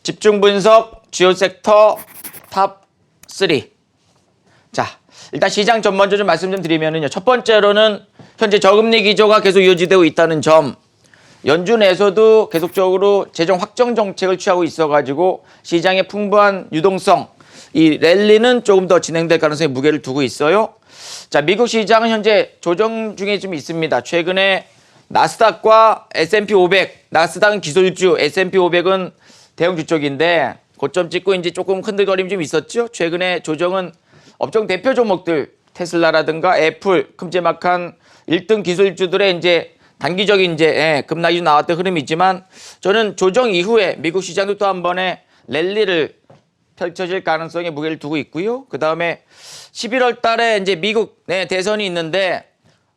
집중 분석 주요 섹터 탑 3. 자, 일단 시장 전 먼저 좀 말씀 좀 드리면은요. 첫 번째로는 현재 저금리 기조가 계속 유지되고 있다는 점. 연준 내에서도 계속적으로 재정 확정 정책을 취하고 있어가지고 시장의 풍부한 유동성, 이 랠리는 조금 더 진행될 가능성에 무게를 두고 있어요. 자, 미국 시장은 현재 조정 중에 좀 있습니다. 최근에 나스닥과 S&P 500, 나스닥은 기술주, S&P 500은 대형주 쪽인데 고점 찍고 이제 조금 흔들거림이 좀 있었죠. 최근에 조정은 업종 대표 종목들 테슬라라든가 애플, 큼지막한 1등 기술주들의 이제 단기적인 이제 급락이 나왔던 흐름이 있지만 저는 조정 이후에 미국 시장도 또 한 번의 랠리를 펼쳐질 가능성에 무게를 두고 있고요. 그 다음에 11월 달에 이제 미국 대선이 있는데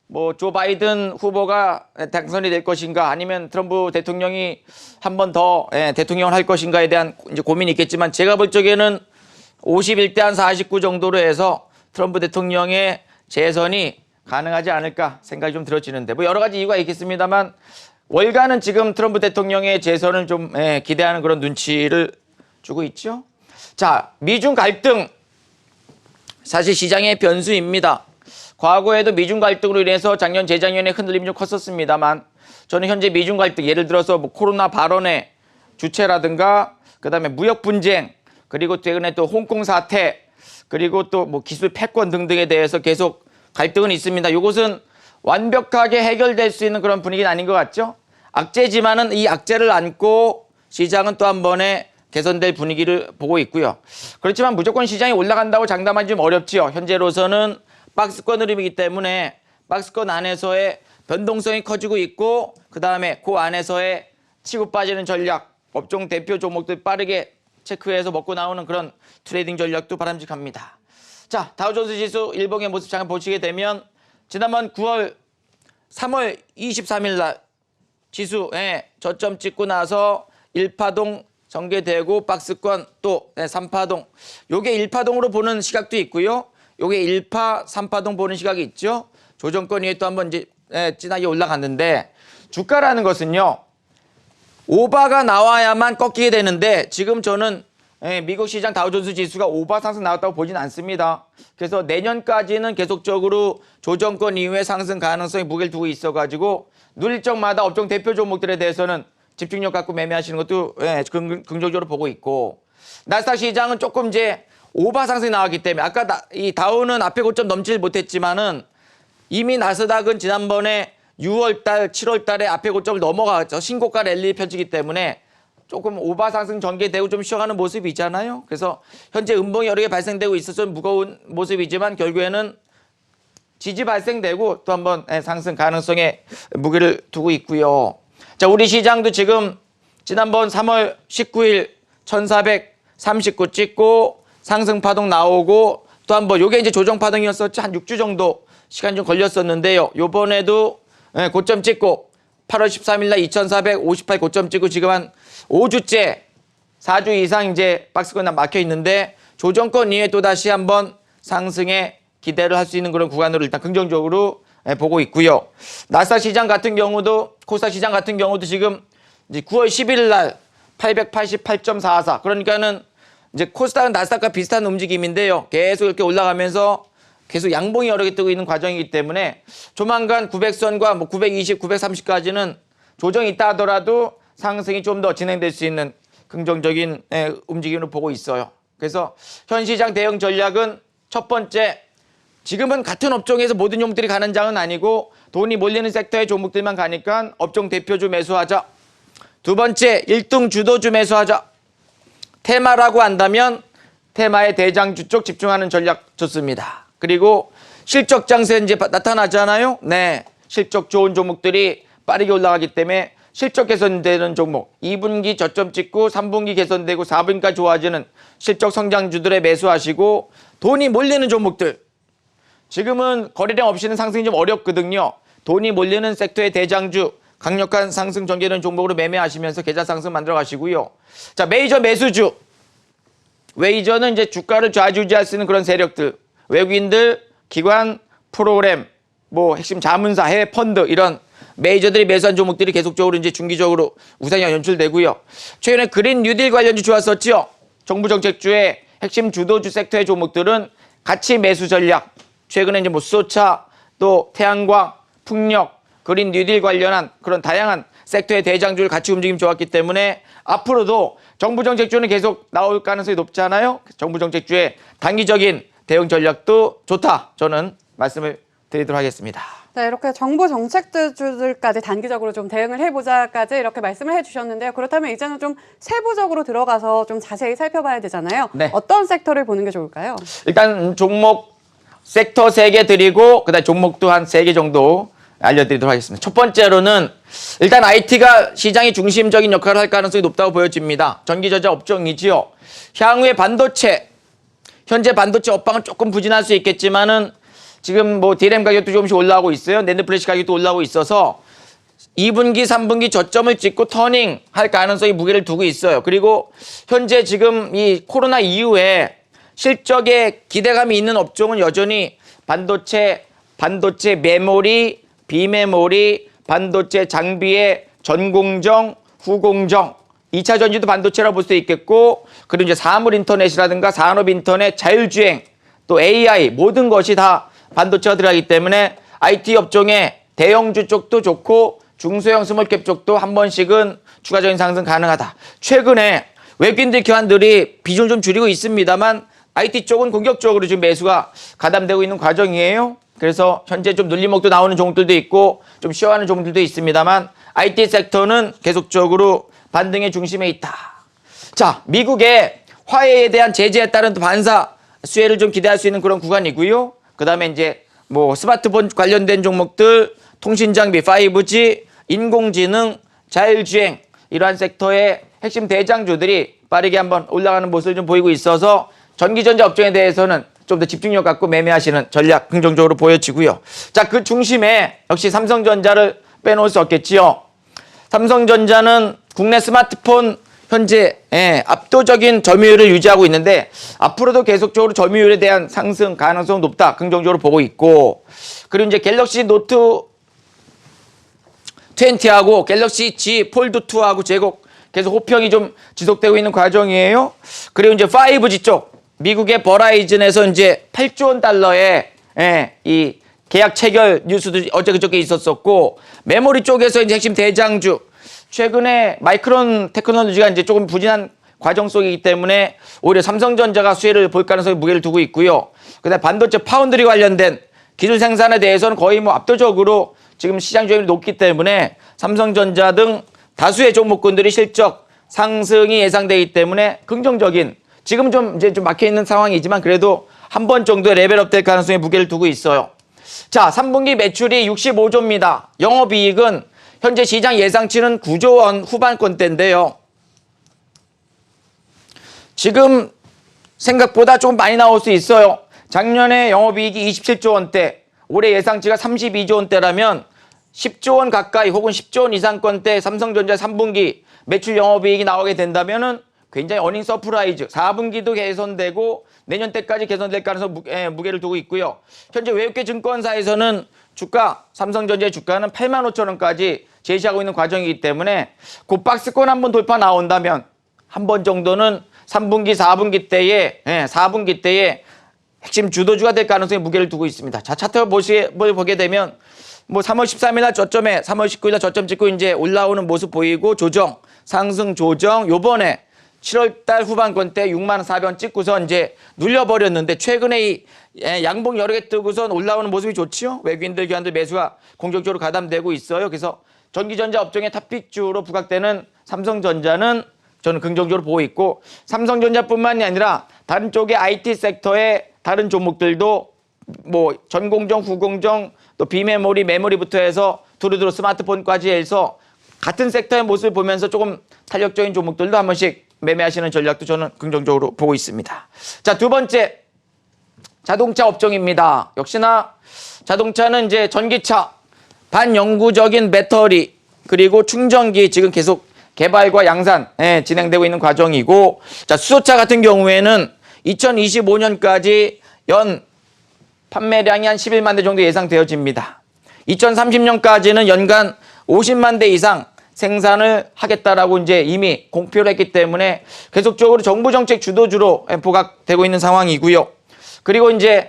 뭐 조 바이든 후보가 당선이 될 것인가 아니면 트럼프 대통령이 한 번 더 대통령을 할 것인가에 대한 이제 고민이 있겠지만 제가 볼 적에는 51대 한 49 정도로 해서 트럼프 대통령의 재선이 가능하지 않을까 생각이 좀 들어지는데 뭐 여러 가지 이유가 있겠습니다만 월가는 지금 트럼프 대통령의 재선을 좀 기대하는 그런 눈치를 주고 있죠. 자, 미중 갈등 사실 시장의 변수입니다. 과거에도 미중 갈등으로 인해서 작년 재작년에 흔들림이 좀 컸었습니다만 저는 현재 미중 갈등 예를 들어서 뭐 코로나 발언의 주체라든가 그다음에 무역 분쟁 그리고 최근에 또 홍콩 사태 그리고 또 뭐 기술 패권 등등에 대해서 계속 갈등은 있습니다. 이것은 완벽하게 해결될 수 있는 그런 분위기는 아닌 것 같죠? 악재지만은 이 악재를 안고 시장은 또 한 번에 개선될 분위기를 보고 있고요. 그렇지만 무조건 시장이 올라간다고 장담하기 좀 어렵지요. 현재로서는 박스권 흐름이기 때문에 박스권 안에서의 변동성이 커지고 있고 그다음에 그 안에서의 치고 빠지는 전략, 업종 대표 종목들 빠르게 체크해서 먹고 나오는 그런 트레이딩 전략도 바람직합니다. 자, 다우존스 지수 일봉의 모습 잠깐 보시게 되면 지난번 3월 23일 날 지수에 저점 찍고 나서 1파동 전개되고 박스권 또 3파동 요게 1파동으로 보는 시각도 있고요. 요게 1파, 3파동 보는 시각이 있죠. 조정권 위에 또 한번 이제 진하게 올라갔는데 주가라는 것은요. 오바가 나와야만 꺾이게 되는데 지금 저는 미국 시장 다우존스 지수가 오바 상승 나왔다고 보진 않습니다. 그래서 내년까지는 계속적으로 조정권 이후에 상승 가능성에 무게를 두고 있어가지고 누릴적마다 업종 대표 종목들에 대해서는 집중력 갖고 매매하시는 것도 긍정적으로 보고 있고 나스닥 시장은 조금 이제 오바 상승이 나왔기 때문에 아까 이 다우는 앞에 고점 넘지를 못했지만은 이미 나스닥은 지난번에 6월달, 7월달에 앞에 고점을 넘어가서 신고가 랠리 펼치기 때문에 조금 오바 상승 전개되고 좀 쉬어가는 모습이 있잖아요. 그래서 현재 음봉이 여러 개 발생되고 있어서 무거운 모습이지만 결국에는 지지 발생되고 또 한번 상승 가능성에 무게를 두고 있고요. 자, 우리 시장도 지금 지난번 3월 19일 1439 찍고 상승 파동 나오고 또 한번 요게 이제 조정 파동이었었죠. 한 6주 정도 시간 좀 걸렸었는데요. 요번에도 고점 찍고 8월 13일 날 2458 고점 찍고 지금 한 5주째 4주 이상 이제 박스권 막혀 있는데 조정권 이후에 또 다시 한번 상승에 기대를 할 수 있는 그런 구간으로 일단 긍정적으로 보고 있고요. 나스닥 시장 같은 경우도 코스닥 시장 같은 경우도 지금 이제 9월 11일 날 888.44 그러니까는 이제 코스닥은 나스닥과 비슷한 움직임인데요. 계속 이렇게 올라가면서 계속 양봉이 여러 개 뜨고 있는 과정이기 때문에 조만간 900선과 뭐 920, 930까지는 조정이 있다 하더라도 상승이 좀 더 진행될 수 있는 긍정적인 움직임으로 보고 있어요. 그래서 현 시장 대응 전략은 첫 번째, 지금은 같은 업종에서 모든 종목들이 가는 장은 아니고 돈이 몰리는 섹터의 종목들만 가니까 업종 대표주 매수하자. 두 번째, 1등 주도주 매수하자. 테마라고 한다면 테마의 대장주 쪽 집중하는 전략 좋습니다. 그리고 실적 장세 이제 나타나잖아요. 네, 실적 좋은 종목들이 빠르게 올라가기 때문에 실적 개선되는 종목 2분기 저점 찍고 3분기 개선되고 4분기까지 좋아지는 실적 성장주들에 매수하시고 돈이 몰리는 종목들 지금은 거래량 없이는 상승이 좀 어렵거든요. 돈이 몰리는 섹터의 대장주 강력한 상승 전개되는 종목으로 매매하시면서 계좌 상승 만들어 가시고요. 자, 메이저 매수주. 메이저는 이제 주가를 좌지우지할 수 있는 그런 세력들. 외국인들, 기관, 프로그램, 뭐 핵심 자문사, 해외 펀드 이런 메이저들이 매수한 종목들이 계속적으로 이제 중기적으로 우상이 연출되고요. 최근에 그린 뉴딜 관련주 좋았었죠. 정부 정책주의 핵심 주도주 섹터의 종목들은 같이 매수 전략. 최근에 이제 뭐 수소차, 또 태양광, 풍력, 그린 뉴딜 관련한 그런 다양한 섹터의 대장주를 같이 움직임 좋았기 때문에 앞으로도 정부 정책주는 계속 나올 가능성이 높잖아요. 정부 정책주의 단기적인 대응 전략도 좋다. 저는 말씀을 드리도록 하겠습니다. 네, 이렇게 정부 정책주들까지 단기적으로 좀 대응을 해보자까지 이렇게 말씀을 해주셨는데요. 그렇다면 이제는 좀 세부적으로 들어가서 좀 자세히 살펴봐야 되잖아요. 네. 어떤 섹터를 보는 게 좋을까요? 일단 종목 섹터 3개 드리고 그다음 종목도 한 3개 정도 알려드리도록 하겠습니다. 첫 번째로는 일단 IT가 시장의 중심적인 역할을 할 가능성이 높다고 보여집니다. 전기전자 업종이지요. 향후에 반도체, 현재 반도체 업황은 조금 부진할 수 있겠지만은 지금 뭐 DRAM 가격도 조금씩 올라오고 있어요. 낸드 플래시 가격도 올라오고 있어서 2분기, 3분기 저점을 찍고 터닝 할 가능성이 무게를 두고 있어요. 그리고 현재 지금 이 코로나 이후에 실적에 기대감이 있는 업종은 여전히 반도체 메모리, 비메모리, 반도체 장비의 전공정, 후공정, 2차 전지도 반도체라고 볼 수 있겠고, 그리고 이제 사물 인터넷이라든가 산업 인터넷, 자율주행, 또 AI 모든 것이 다 반도체가 들어가기 때문에 IT 업종의 대형주 쪽도 좋고 중소형 스몰캡 쪽도 한 번씩은 추가적인 상승 가능하다. 최근에 외국인들 교환들이 비중을 좀 줄이고 있습니다만 IT 쪽은 공격적으로 지금 매수가 가담되고 있는 과정이에요. 그래서 현재 좀 눌림목도 나오는 종목들도 있고 좀 쉬어하는 종목들도 있습니다만 IT 섹터는 계속적으로 반등의 중심에 있다. 자, 미국의 화웨이에 대한 제재에 따른 반사 수혜를 좀 기대할 수 있는 그런 구간이고요. 그 다음에 이제 뭐 스마트폰 관련된 종목들, 통신장비, 5G, 인공지능, 자율주행 이러한 섹터의 핵심 대장주들이 빠르게 한번 올라가는 모습을 좀 보이고 있어서 전기전자 업종에 대해서는 좀 더 집중력 갖고 매매하시는 전략 긍정적으로 보여지고요. 자, 그 중심에 역시 삼성전자를 빼놓을 수 없겠지요. 삼성전자는 국내 스마트폰 현재 압도적인 점유율을 유지하고 있는데 앞으로도 계속적으로 점유율에 대한 상승 가능성 높다. 긍정적으로 보고 있고, 그리고 이제 갤럭시 노트 20하고 갤럭시 G 폴드 2하고 계속 호평이 좀 지속되고 있는 과정이에요. 그리고 이제 5G 쪽 미국의 버라이즌에서 이제 8조 원 달러의 이 계약 체결 뉴스도 어제 그저께 있었었고, 메모리 쪽에서 이제 핵심 대장주 최근에 마이크론 테크놀로지가 이제 조금 부진한 과정 속이기 때문에 오히려 삼성전자가 수혜를 볼 가능성이 무게를 두고 있고요. 그다음에 반도체 파운드리 관련된 기술 생산에 대해서는 거의 뭐 압도적으로 지금 시장 점유율이 높기 때문에 삼성전자 등 다수의 종목군들이 실적 상승이 예상되기 때문에 긍정적인, 지금 좀 이제 좀 막혀 있는 상황이지만 그래도 한 번 정도의 레벨업 될 가능성에 무게를 두고 있어요. 자, 3분기 매출이 65조입니다. 영업이익은 현재 시장 예상치는 9조 원 후반권대인데요. 지금 생각보다 조금 많이 나올 수 있어요. 작년에 영업이익이 27조 원대, 올해 예상치가 32조 원대라면 10조 원 가까이 혹은 10조 원 이상권대 삼성전자 3분기 매출 영업이익이 나오게 된다면은 굉장히 어닝 서프라이즈, 4분기도 개선되고 내년 때까지 개선될 가능성 무게를 두고 있고요. 현재 외국계 증권사에서는 삼성전자의 주가는 85,000원까지 제시하고 있는 과정이기 때문에 그 박스권 한번 돌파 나온다면 한 번 정도는 3분기, 4분기 때에 핵심 주도주가 될 가능성에 무게를 두고 있습니다. 자, 차트 보게 되면 뭐 3월 13일 날 저점에 3월 19일 날 저점 찍고 이제 올라오는 모습 보이고 상승 조정, 요번에 7월 달 후반권 때 64,000원 찍고서 이제 눌려버렸는데 최근에 이 양봉 여러 개 뜨고선 올라오는 모습이 좋지요. 외국인들 교환들 매수가 공격적으로 가담되고 있어요. 그래서 전기전자 업종의 탑픽주로 부각되는 삼성전자는 저는 긍정적으로 보고 있고, 삼성전자뿐만이 아니라 다른 쪽의 IT 섹터의 다른 종목들도 뭐 전공정, 후공정, 또 비메모리, 메모리부터 해서 두루두루 스마트폰까지 해서 같은 섹터의 모습을 보면서 조금 탄력적인 종목들도 한 번씩 매매하시는 전략도 저는 긍정적으로 보고 있습니다. 자, 두 번째 자동차 업종입니다. 역시나 자동차는 이제 전기차, 반영구적인 배터리, 그리고 충전기 지금 계속 개발과 양산 진행되고 있는 과정이고, 자, 수소차 같은 경우에는 2025년까지 연 판매량이 한 11만 대 정도 예상되어집니다. 2030년까지는 연간 50만 대 이상 생산을 하겠다라고 이제 이미 공표를 했기 때문에 계속적으로 정부 정책 주도주로 부각되고 있는 상황이고요. 그리고 이제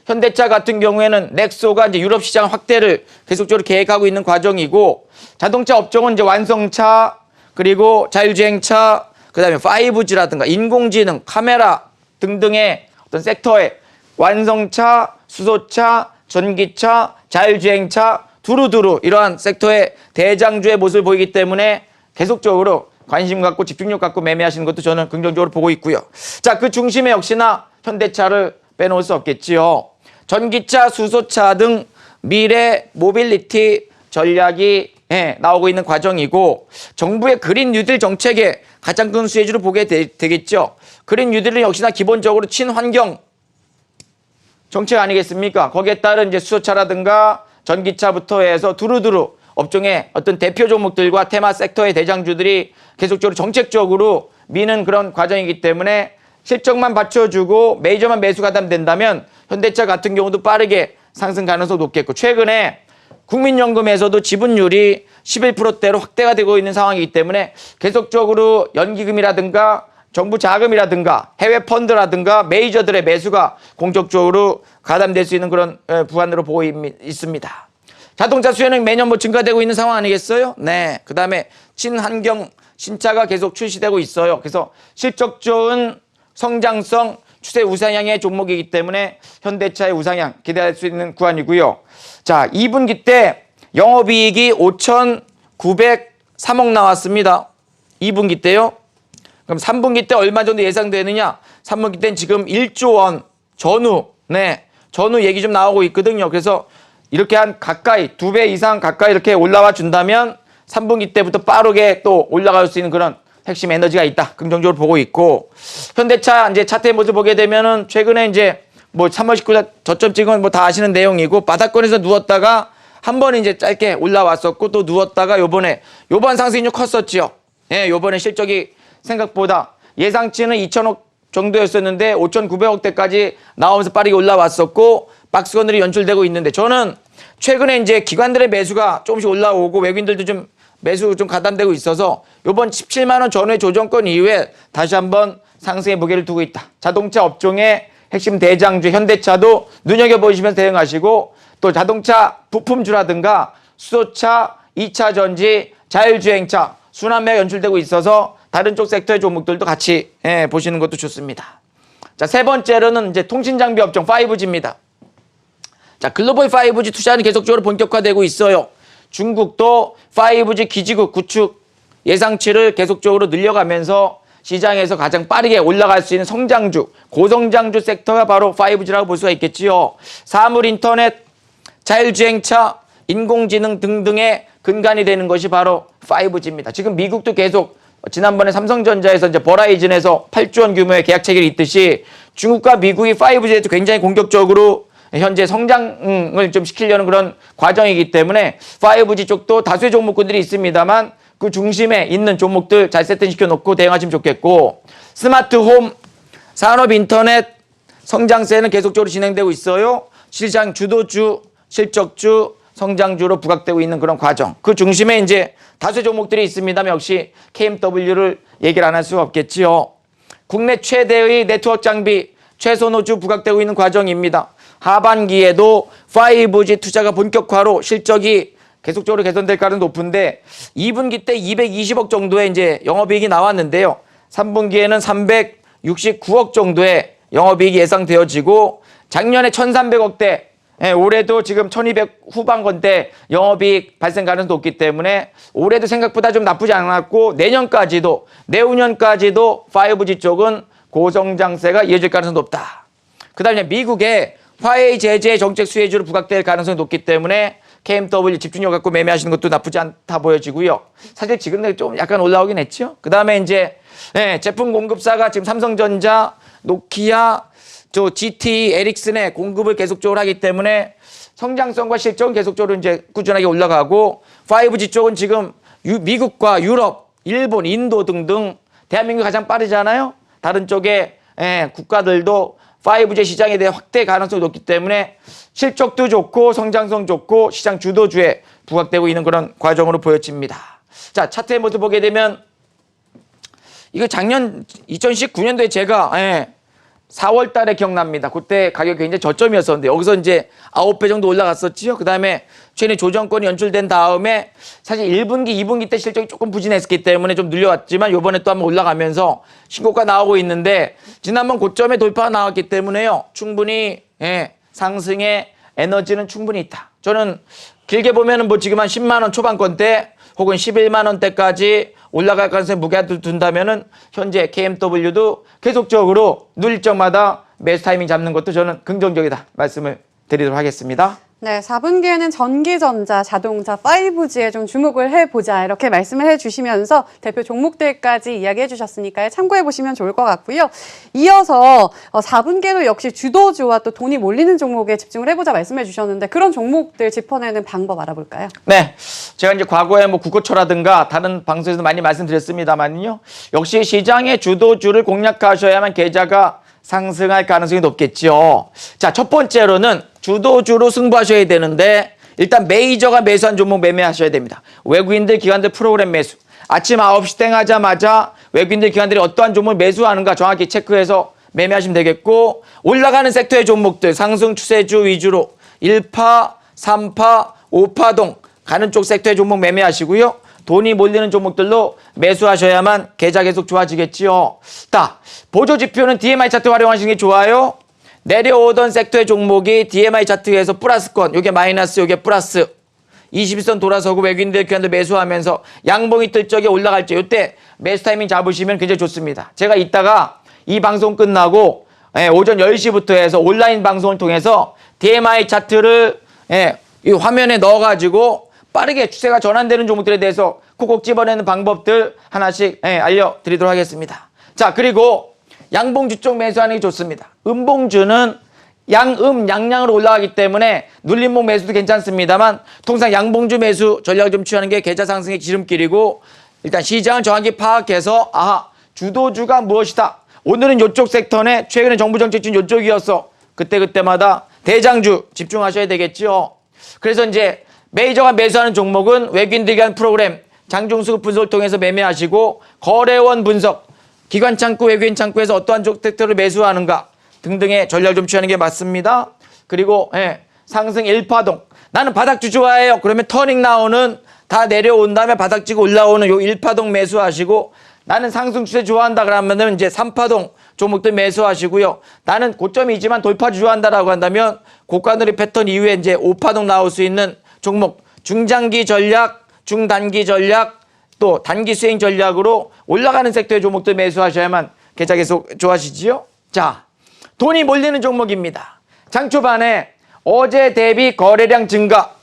현대차 같은 경우에는 넥소가 이제 유럽 시장 확대를 계속적으로 계획하고 있는 과정이고, 자동차 업종은 이제 완성차, 그리고 자율주행차, 그다음에 5G라든가 인공지능, 카메라 등등의 어떤 섹터에 완성차, 수소차, 전기차, 자율주행차 두루두루 이러한 섹터의 대장주의 모습을 보이기 때문에 계속적으로 관심 갖고 집중력 갖고 매매하시는 것도 저는 긍정적으로 보고 있고요. 자, 그 중심에 역시나 현대차를 빼놓을 수 없겠지요. 전기차, 수소차 등 미래 모빌리티 전략이 나오고 있는 과정이고, 정부의 그린 뉴딜 정책의 가장 큰 수혜주로 보게 되겠죠. 그린 뉴딜은 역시나 기본적으로 친환경 정책 아니겠습니까? 거기에 따른 이제 수소차라든가 전기차부터 해서 두루두루 업종의 어떤 대표 종목들과 테마 섹터의 대장주들이 계속적으로 정책적으로 미는 그런 과정이기 때문에 실적만 받쳐주고 메이저만 매수 가담된다면 현대차 같은 경우도 빠르게 상승 가능성이 높겠고, 최근에 국민연금에서도 지분율이 11%대로 확대가 되고 있는 상황이기 때문에 계속적으로 연기금이라든가 정부 자금이라든가 해외 펀드라든가 메이저들의 매수가 공격적으로 가담될 수 있는 그런 부분으로 보고 있습니다. 자동차 수요는 매년 뭐 증가되고 있는 상황 아니겠어요? 네. 그 다음에 친환경 신차가 계속 출시되고 있어요. 그래서 실적 좋은 성장성 추세 우상향의 종목이기 때문에 현대차의 우상향 기대할 수 있는 구간이고요. 자, 2분기 때 영업이익이 5,903억 나왔습니다. 2분기 때요. 그럼 3분기 때 얼마 정도 예상되느냐? 3분기 때는 지금 1조 원 전후, 전후 얘기 좀 나오고 있거든요. 그래서 이렇게 한 가까이 2배 이상 가까이 이렇게 올라와 준다면 3분기 때부터 빠르게 또 올라갈 수 있는 그런 핵심 에너지가 있다. 긍정적으로 보고 있고, 현대차 이제 차트의 모습 보게 되면은 최근에 이제 뭐 3월 19일 저점 찍은 뭐 다 아시는 내용이고, 바닥권에서 누웠다가 한 번 이제 짧게 올라왔었고 또 누웠다가 요번 상승이 좀 컸었지요. 요번에 실적이 생각보다 예상치는 2,000억 정도였었는데 5,900억대까지 나오면서 빠르게 올라왔었고, 박스권들이 연출되고 있는데, 저는 최근에 이제 기관들의 매수가 조금씩 올라오고 외국인들도 좀 매수 좀 가담되고 있어서 이번 17만 원 전후의 조정권 이후에 다시 한번 상승의 무게를 두고 있다. 자동차 업종의 핵심 대장주 현대차도 눈여겨보시면서 대응하시고, 또 자동차 부품주라든가 수소차, 2차 전지, 자율주행차 순환매가 연출되고 있어서 다른 쪽 섹터의 종목들도 같이 보시는 것도 좋습니다. 자, 세 번째로는 이제 통신장비 업종 5G입니다. 자, 글로벌 5G 투자는 계속적으로 본격화되고 있어요. 중국도 5G 기지국 구축 예상치를 계속적으로 늘려가면서 시장에서 가장 빠르게 올라갈 수 있는 성장주, 고성장주 섹터가 바로 5G라고 볼 수가 있겠지요. 사물 인터넷, 자율주행차, 인공지능 등등의 근간이 되는 것이 바로 5G입니다. 지금 미국도 계속 지난번에 삼성전자에서 이제 버라이즌에서 8조 원 규모의 계약 체결이 있듯이 중국과 미국이 5G에도 굉장히 공격적으로 현재 성장을 좀 시키려는 그런 과정이기 때문에 5G 쪽도 다수의 종목군들이 있습니다만 그 중심에 있는 종목들 잘 세팅시켜 놓고 대응하시면 좋겠고, 스마트홈, 산업인터넷 성장세는 계속적으로 진행되고 있어요. 시장 주도주, 실적주, 성장주로 부각되고 있는 그런 과정. 그 중심에 이제 다수의 종목들이 있습니다만 역시 KMW를 얘기를 안 할 수가 없겠지요. 국내 최대의 네트워크 장비 최선호주 부각되고 있는 과정입니다. 하반기에도 5G 투자가 본격화로 실적이 계속적으로 개선될 가능성이 높은데 2분기 때 220억 정도의 이제 영업이익이 나왔는데요. 3분기에는 369억 정도의 영업이익이 예상되어지고, 작년에 1,300억대, 올해도 지금 1,200 후반권대 영업이익 발생 가능성이 높기 때문에 올해도 생각보다 좀 나쁘지 않았고, 내년까지도, 내후년까지도 5G 쪽은 고성장세가 이어질 가능성이 높다. 그 다음에 미국의 화웨이 제재 정책 수혜주로 부각될 가능성이 높기 때문에 KMW 집중력 갖고 매매하시는 것도 나쁘지 않다 보여지고요. 사실 지금 좀 약간 올라오긴 했죠. 그 다음에 이제 제품 공급사가 지금 삼성전자, 노키아, GT, 에릭슨의 공급을 계속적으로 하기 때문에 성장성과 실적은 계속적으로 이제 꾸준하게 올라가고, 5G 쪽은 지금 미국과 유럽, 일본, 인도 등등 대한민국이 가장 빠르잖아요. 다른 쪽에 국가들도 5G 시장에 대한 확대 가능성이 높기 때문에 실적도 좋고 성장성 좋고 시장 주도주에 부각되고 있는 그런 과정으로 보여집니다. 자, 차트의 모습 보게 되면 이거 작년 2019년도에 제가 4월 달에 기억납니다. 그때 가격이 굉장히 저점이었었는데 여기서 이제 9배 정도 올라갔었지요. 그다음에 최근에 조정권이 연출된 다음에 사실 1분기, 2분기 때 실적이 조금 부진했기 때문에 좀 늘려왔지만 이번에 또 한번 올라가면서 신고가 나오고 있는데 지난번 고점에 돌파가 나왔기 때문에요. 충분히 상승의 에너지는 충분히 있다. 저는 길게 보면은 뭐 지금 한 10만 원 초반권대 혹은 11만 원대까지 올라갈 가능성이 무게를 둔다면은 현재 KMW도 계속적으로 누릴 적마다 매수 타이밍 잡는 것도 저는 긍정적이다 말씀을 드리도록 하겠습니다. 네, 4분기에는 전기전자, 자동차, 5G에 좀 주목을 해보자 이렇게 말씀을 해주시면서 대표 종목들까지 이야기해 주셨으니까요. 참고해 보시면 좋을 것 같고요. 이어서 4분기에도 역시 주도주와 또 돈이 몰리는 종목에 집중을 해보자 말씀해 주셨는데 그런 종목들 짚어내는 방법 알아볼까요? 네, 제가 이제 과거에 뭐 국고초라든가 다른 방송에서 많이 말씀드렸습니다만요. 역시 시장의 주도주를 공략하셔야만 계좌가 상승할 가능성이 높겠죠. 자, 첫 번째로는 주도주로 승부하셔야 되는데 일단 메이저가 매수한 종목 매매하셔야 됩니다. 외국인들, 기관들 프로그램 매수. 아침 9시 땡 하자마자 외국인들, 기관들이 어떠한 종목을 매수하는가 정확히 체크해서 매매하시면 되겠고 올라가는 섹터의 종목들 상승 추세주 위주로 1파, 3파, 5파동 가는 쪽 섹터의 종목 매매하시고요. 돈이 몰리는 종목들로 매수하셔야만 계좌 계속 좋아지겠지요. 자, 보조 지표는 DMI 차트 활용하시는 게 좋아요. 내려오던 섹터의 종목이 DMI 차트에서 플러스권, 요게 마이너스, 요게 플러스. 21선 돌아서고 외국인들 기관들 매수하면서 양봉이 뜰 적에 올라갈 때 요때 매수 타이밍 잡으시면 굉장히 좋습니다. 제가 이따가 이 방송 끝나고 오전 10시부터 해서 온라인 방송을 통해서 DMI 차트를 이 화면에 넣어가지고 빠르게 추세가 전환되는 종목들에 대해서 콕콕 집어내는 방법들 하나씩 알려드리도록 하겠습니다. 자, 그리고 양봉주 쪽 매수하는 게 좋습니다. 음봉주는 양양으로 올라가기 때문에 눌림목 매수도 괜찮습니다만 통상 양봉주 매수 전략을 좀 취하는 게 계좌 상승의 지름길이고 일단 시장을 정확히 파악해서 주도주가 무엇이다. 오늘은 이쪽 섹터네 최근에 정부 정책 중 이쪽이었어. 그때마다 대장주 집중하셔야 되겠죠. 그래서 이제 메이저가 매수하는 종목은 외국인들 기관 프로그램 장중수급 분석을 통해서 매매하시고 거래원 분석 기관 창구 외국인 창구에서 어떠한 쪽 섹터를 매수하는가 등등의 전략을 좀 취하는 게 맞습니다. 그리고 상승 1파동 나는 바닥주 좋아해요. 그러면 터닝 나오는 다 내려온 다음에 바닥지고 올라오는 요 1파동 매수하시고 나는 상승 추세 좋아한다 그러면 이제 3파동 종목들 매수하시고요. 나는 고점이지만 돌파주 좋아한다라고 한다면 고가누리 패턴 이후에 이제 5파동 나올 수 있는 종목 중장기 전략, 중단기 전략, 또 단기 수행 전략으로 올라가는 섹터의 종목들 매수하셔야만 계좌 계속 좋아지지요. 자, 돈이 몰리는 종목입니다. 장 초반에 어제 대비 거래량 증가,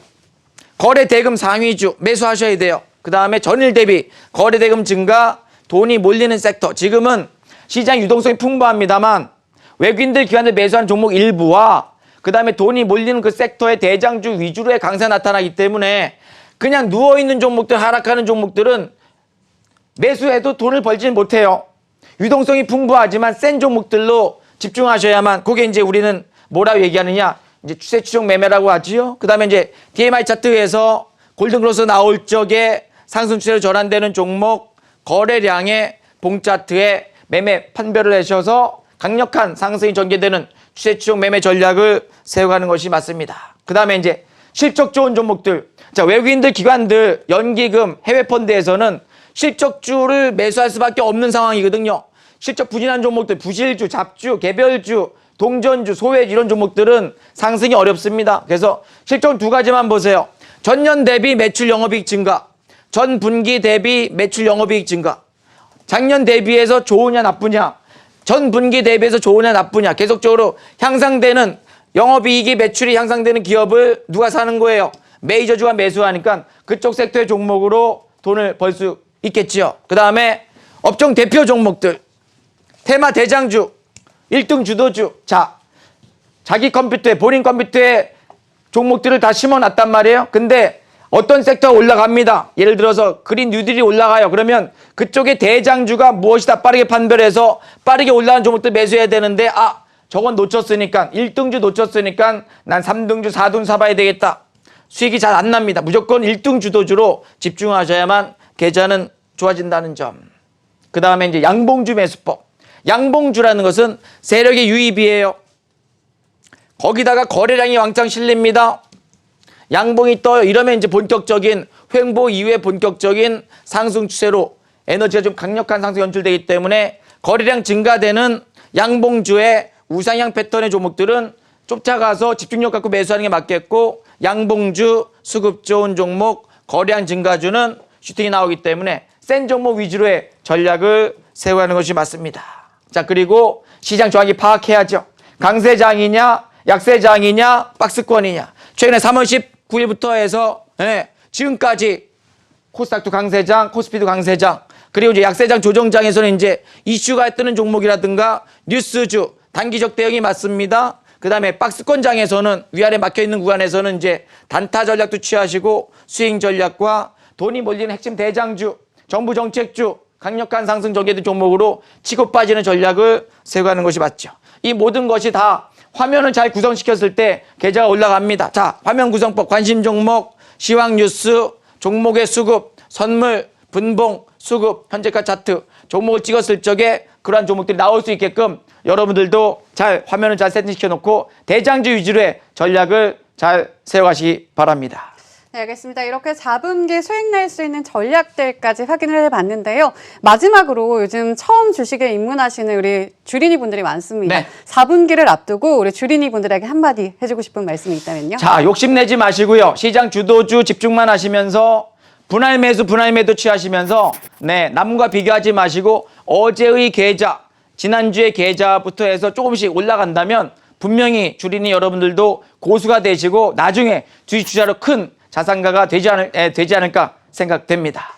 거래 대금 상위주 매수하셔야 돼요. 그 다음에 전일 대비 거래 대금 증가, 돈이 몰리는 섹터. 지금은 시장 유동성이 풍부합니다만 외국인들 기관들 매수하는 종목 일부와 그 다음에 돈이 몰리는 그 섹터의 대장주 위주로의 강세 나타나기 때문에 그냥 누워있는 종목들, 하락하는 종목들은 매수해도 돈을 벌지는 못해요. 유동성이 풍부하지만 센 종목들로 집중하셔야만 그게 이제 우리는 뭐라고 얘기하느냐 이제 추세 추종 매매라고 하지요. 그 다음에 이제 DMI 차트에서 골든크로스 나올 적에 상승 추세로 전환되는 종목 거래량의 봉차트에 매매 판별을 하셔서 강력한 상승이 전개되는 추세 추종 매매 전략을 세워가는 것이 맞습니다. 그 다음에 이제 실적 좋은 종목들. 자, 외국인들, 기관들, 연기금, 해외 펀드에서는 실적주를 매수할 수밖에 없는 상황이거든요. 실적 부진한 종목들, 부실주, 잡주, 개별주, 동전주, 소외주 이런 종목들은 상승이 어렵습니다. 그래서 실적 두 가지만 보세요. 전년 대비 매출 영업이익 증가, 전 분기 대비 매출 영업이익 증가. 작년 대비해서 좋으냐 나쁘냐, 전 분기 대비해서 좋으냐 나쁘냐 계속적으로 향상되는 영업이익이 매출이 향상되는 기업을 누가 사는 거예요? 메이저주가 매수하니까 그쪽 섹터의 종목으로 돈을 벌 수 있겠지요. 그 다음에 업종 대표 종목들 테마 대장주 1등 주도주 자 자기 컴퓨터에 본인 컴퓨터에 종목들을 다 심어놨단 말이에요. 근데 어떤 섹터가 올라갑니다. 예를 들어서 그린 뉴딜이 올라가요. 그러면 그쪽의 대장주가 무엇이다 빠르게 판별해서 빠르게 올라가는 종목들 매수해야 되는데 저건 놓쳤으니까 1등주 놓쳤으니까 난 3등주 4등 사봐야 되겠다. 수익이 잘 안 납니다. 무조건 1등 주도주로 집중하셔야만 계좌는 좋아진다는 점. 그 다음에 이제 양봉주 매수법. 양봉주라는 것은 세력의 유입이에요. 거기다가 거래량이 왕창 실립니다. 양봉이 떠요. 이러면 이제 본격적인 횡보 이후에 본격적인 상승 추세로 에너지가 좀 강력한 상승 연출되기 때문에 거래량 증가되는 양봉주의 우상향 패턴의 종목들은 쫓아가서 집중력 갖고 매수하는 게 맞겠고, 양봉주, 수급 좋은 종목, 거래량 증가주는 슈팅이 나오기 때문에 센 종목 위주로의 전략을 세워야 하는 것이 맞습니다. 자, 그리고 시장 정확히 파악해야죠. 강세장이냐, 약세장이냐, 박스권이냐. 최근에 3월 19일부터 해서 지금까지 코스닥도 강세장, 코스피도 강세장, 그리고 이제 약세장 조정장에서는 이제 이슈가 뜨는 종목이라든가 뉴스주, 단기적 대응이 맞습니다. 그 다음에 박스권장에서는 위아래 막혀있는 구간에서는 이제 단타 전략도 취하시고 스윙 전략과 돈이 몰리는 핵심 대장주, 정부 정책주, 강력한 상승 전개된 종목으로 치고 빠지는 전략을 세워가는 것이 맞죠. 이 모든 것이 다 화면을 잘 구성시켰을 때 계좌가 올라갑니다. 자, 화면 구성법, 관심 종목, 시황 뉴스, 종목의 수급, 선물, 분봉, 수급, 현재가 차트, 종목을 찍었을 적에 그러한 종목들이 나올 수 있게끔 여러분들도 잘 화면을 잘 세팅시켜 놓고 대장주 위주로의 전략을 잘 세워가시기 바랍니다. 네, 알겠습니다. 이렇게 4분기 수익 낼 수 있는 전략들까지 확인을 해봤는데요. 마지막으로 요즘 처음 주식에 입문하시는 우리 주린이 분들이 많습니다. 네. 4분기를 앞두고 우리 주린이 분들에게 한마디 해주고 싶은 말씀이 있다면요. 자, 욕심내지 마시고요. 시장 주도주 집중만 하시면서 분할 매수, 분할 매도 취하시면서 남과 비교하지 마시고 어제의 계좌, 지난주의 계좌부터 해서 조금씩 올라간다면 분명히 주린이 여러분들도 고수가 되시고 나중에 주식 투자로 큰 자산가가 되지 않을까 생각됩니다.